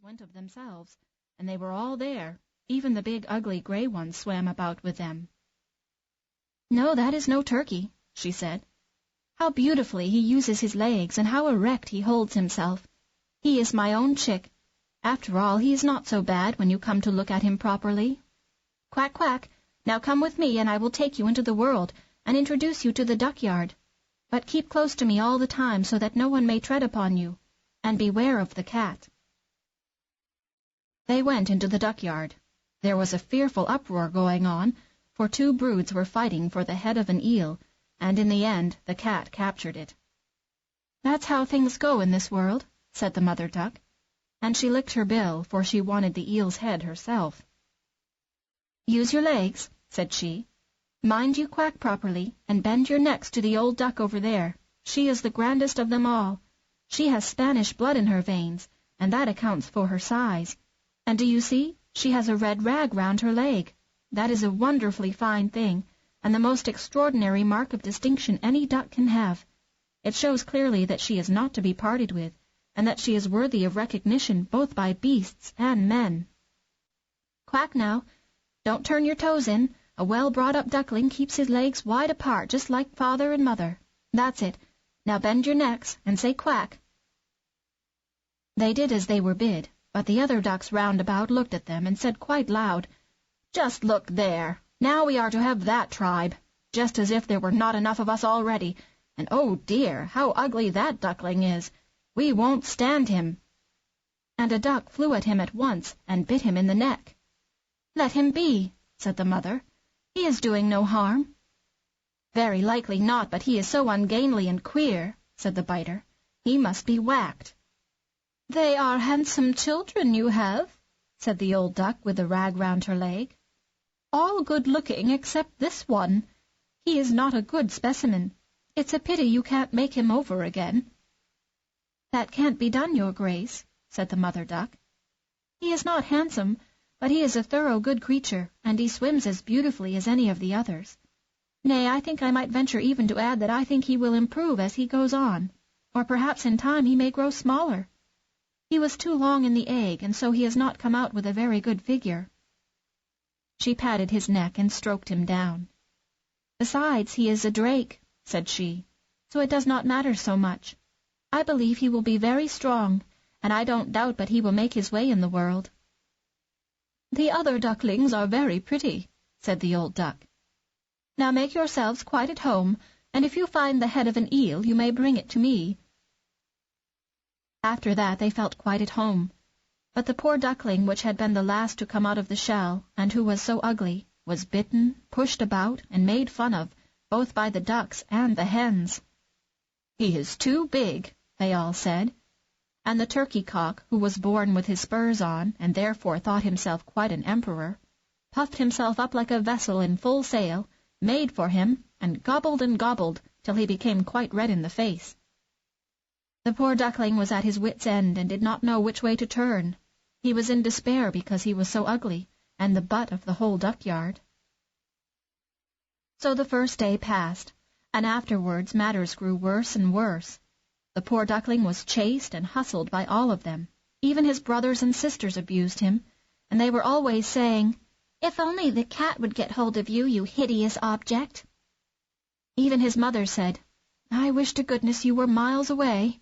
went of themselves, and they were all there. Even the big ugly gray ones swam about with them. "No, that is no turkey," she said. "How beautifully he uses his legs, and how erect he holds himself. He is my own chick. After all, he is not so bad when you come to look at him properly. Quack, quack, now come with me, and I will take you into the world, and introduce you to the duck-yard. But keep close to me all the time, so that no one may tread upon you, and beware of the cat." They went into the duck-yard. There was a fearful uproar going on, for two broods were fighting for the head of an eel, and in the end the cat captured it. "That's how things go in this world," said the mother duck, and she licked her bill, for she wanted the eel's head herself. "Use your legs," said she. "Mind you quack properly, and bend your necks to the old duck over there. She is the grandest of them all. She has Spanish blood in her veins, and that accounts for her size. And do you see, she has a red rag round her leg. That is a wonderfully fine thing, and the most extraordinary mark of distinction any duck can have. It shows clearly that she is not to be parted with, and that she is worthy of recognition both by beasts and men. Quack now. Don't turn your toes in. A well-brought-up duckling keeps his legs wide apart, just like father and mother. That's it. Now bend your necks, and say quack." They did as they were bid, but the other ducks round about looked at them and said quite loud, "Just look there! Now we are to have that tribe! Just as if there were not enough of us already! And oh dear, how ugly that duckling is! We won't stand him!" And a duck flew at him at once and bit him in the neck. "Let him be," said the mother. "He is doing no harm." "Very likely not, but he is so ungainly and queer," said the biter. "He must be whacked." "They are handsome children you have," said the old duck with the rag round her leg. "All good-looking except this one. He is not a good specimen. It's a pity you can't make him over again." "That can't be done, your grace," said the mother duck. "He is not handsome, but he is a thorough good creature, and he swims as beautifully as any of the others. Nay, I think I might venture even to add that I think he will improve as he goes on, or perhaps in time he may grow smaller. He was too long in the egg, and so he has not come out with a very good figure." She patted his neck and stroked him down. "Besides, he is a drake," said she, "so it does not matter so much. I believe he will be very strong, and I don't doubt but he will make his way in the world." "The other ducklings are very pretty," said the old duck. "Now make yourselves quite at home, and if you find the head of an eel you may bring it to me." After that they felt quite at home, but the poor duckling which had been the last to come out of the shell, and who was so ugly, was bitten, pushed about, and made fun of, both by the ducks and the hens. "He is too big," they all said, and the turkey-cock, who was born with his spurs on, and therefore thought himself quite an emperor, puffed himself up like a vessel in full sail, made for him, and gobbled till he became quite red in the face. The poor duckling was at his wits' end, and did not know which way to turn. He was in despair because he was so ugly, and the butt of the whole duck-yard. So the first day passed, and afterwards matters grew worse and worse. The poor duckling was chased and hustled by all of them. Even his brothers and sisters abused him, and they were always saying, "If only the cat would get hold of you, you hideous object." Even his mother said, "I wish to goodness you were miles away."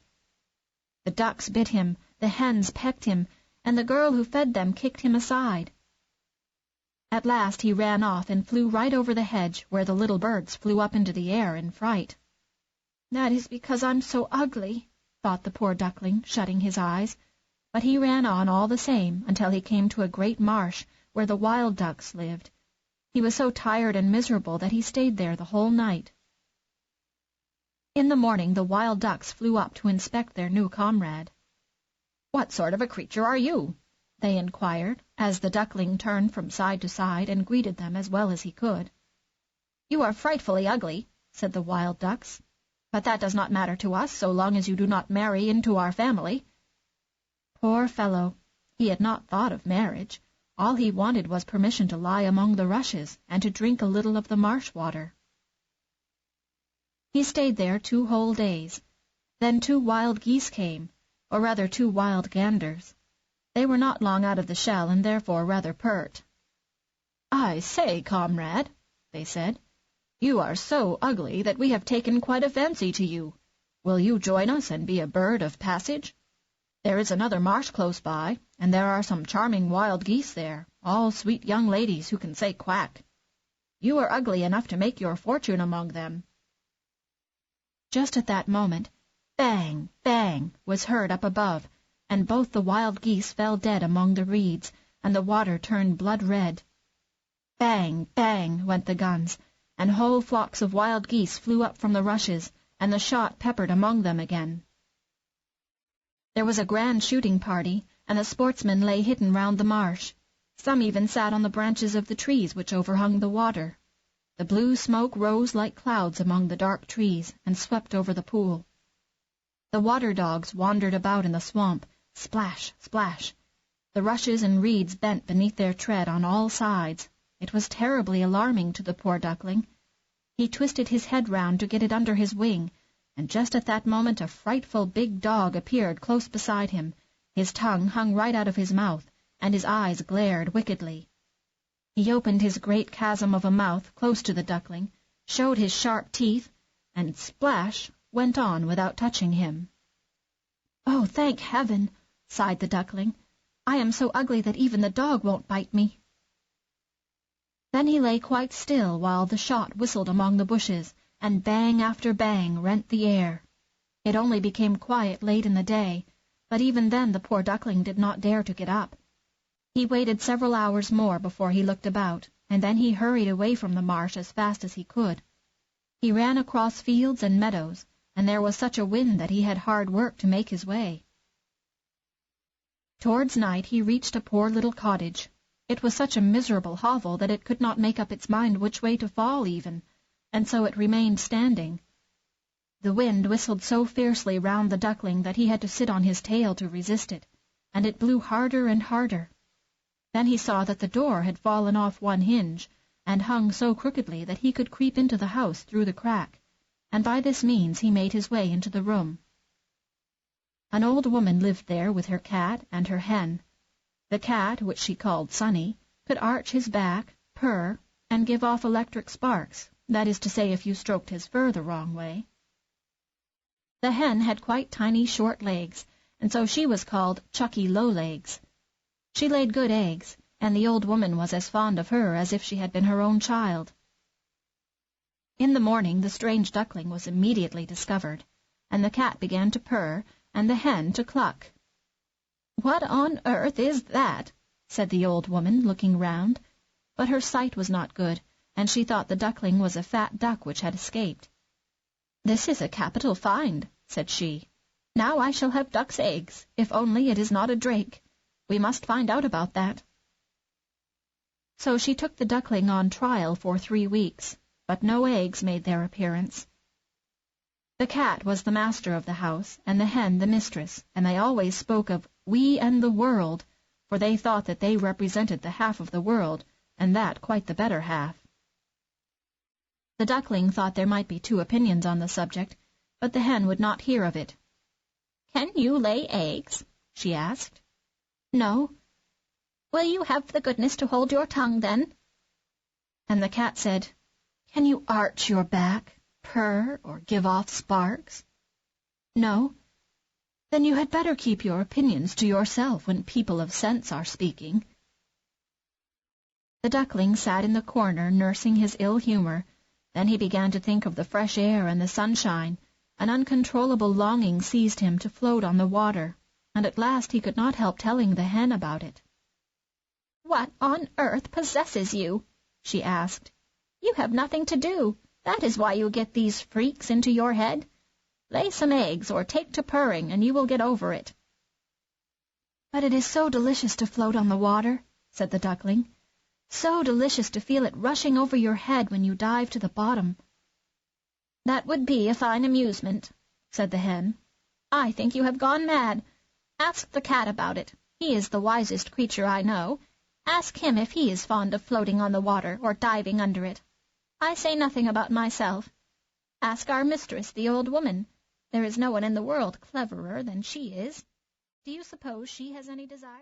The ducks bit him, the hens pecked him, and the girl who fed them kicked him aside. At last he ran off and flew right over the hedge, where the little birds flew up into the air in fright. "That is because I'm so ugly," thought the poor duckling, shutting his eyes, but he ran on all the same until he came to a great marsh where the wild ducks lived. He was so tired and miserable that he stayed there the whole night. In the morning the wild ducks flew up to inspect their new comrade. "What sort of a creature are you?" they inquired, as the duckling turned from side to side and greeted them as well as he could. "You are frightfully ugly," said the wild ducks, "but that does not matter to us so long as you do not marry into our family." Poor fellow! He had not thought of marriage. All he wanted was permission to lie among the rushes and to drink a little of the marsh water. He stayed there 2 whole days. Then 2 wild geese came, or rather 2 wild ganders. They were not long out of the shell, and therefore rather pert. "I say, comrade," they said, "you are so ugly that we have taken quite a fancy to you. Will you join us and be a bird of passage? There is another marsh close by, and there are some charming wild geese there, all sweet young ladies who can say quack. You are ugly enough to make your fortune among them." Just at that moment, bang, bang, was heard up above, and both the wild geese fell dead among the reeds, and the water turned blood-red. Bang, bang, went the guns, and whole flocks of wild geese flew up from the rushes, and the shot peppered among them again. There was a grand shooting party, and the sportsmen lay hidden round the marsh. Some even sat on the branches of the trees which overhung the water. The blue smoke rose like clouds among the dark trees, and swept over the pool. The water dogs wandered about in the swamp, splash, splash. The rushes and reeds bent beneath their tread on all sides. It was terribly alarming to the poor duckling. He twisted his head round to get it under his wing, and just at that moment a frightful big dog appeared close beside him. His tongue hung right out of his mouth, and his eyes glared wickedly. He opened his great chasm of a mouth close to the duckling, showed his sharp teeth, and splash went on without touching him. "Oh, thank heaven!" sighed the duckling. "I am so ugly that even the dog won't bite me." Then he lay quite still while the shot whistled among the bushes, and bang after bang rent the air. It only became quiet late in the day, but even then the poor duckling did not dare to get up. He waited several hours more before he looked about, and then he hurried away from the marsh as fast as he could. He ran across fields and meadows, and there was such a wind that he had hard work to make his way. Towards night he reached a poor little cottage. It was such a miserable hovel that it could not make up its mind which way to fall even, and so it remained standing. The wind whistled so fiercely round the duckling that he had to sit on his tail to resist it, and it blew harder and harder. Then he saw that the door had fallen off one hinge, and hung so crookedly that he could creep into the house through the crack, and by this means he made his way into the room. An old woman lived there with her cat and her hen. The cat, which she called Sunny, could arch his back, purr, and give off electric sparks, that is to say, if you stroked his fur the wrong way. The hen had quite tiny short legs, and so she was called Chucky Lowlegs. She laid good eggs, and the old woman was as fond of her as if she had been her own child. In the morning the strange duckling was immediately discovered, and the cat began to purr, and the hen to cluck. "What on earth is that?" said the old woman, looking round, but her sight was not good, and she thought the duckling was a fat duck which had escaped. "This is a capital find," said she. "Now I shall have duck's eggs, if only it is not a drake. We must find out about that." So she took the duckling on trial for 3 weeks, but no eggs made their appearance. The cat was the master of the house, and the hen the mistress, and they always spoke of "we and the world," for they thought that they represented the half of the world, and that quite the better half. The duckling thought there might be 2 opinions on the subject, but the hen would not hear of it. "Can you lay eggs?" she asked. "No." "Will you have the goodness to hold your tongue, then?" And the cat said, "Can you arch your back, purr, or give off sparks?" "No." "Then you had better keep your opinions to yourself when people of sense are speaking." The duckling sat in the corner nursing his ill humor. Then he began to think of the fresh air and the sunshine. An uncontrollable longing seized him to float on the water, and at last he could not help telling the hen about it. "What on earth possesses you?" she asked. "You have nothing to do. That is why you get these freaks into your head. Lay some eggs or take to purring, and you will get over it." "But it is so delicious to float on the water," said the duckling. "So delicious to feel it rushing over your head when you dive to the bottom." "That would be a fine amusement," said the hen. "I think you have gone mad. Ask the cat about it. He is the wisest creature I know. Ask him if he is fond of floating on the water or diving under it. I say nothing about myself. Ask our mistress, the old woman. There is no one in the world cleverer than she is. Do you suppose she has any desire?"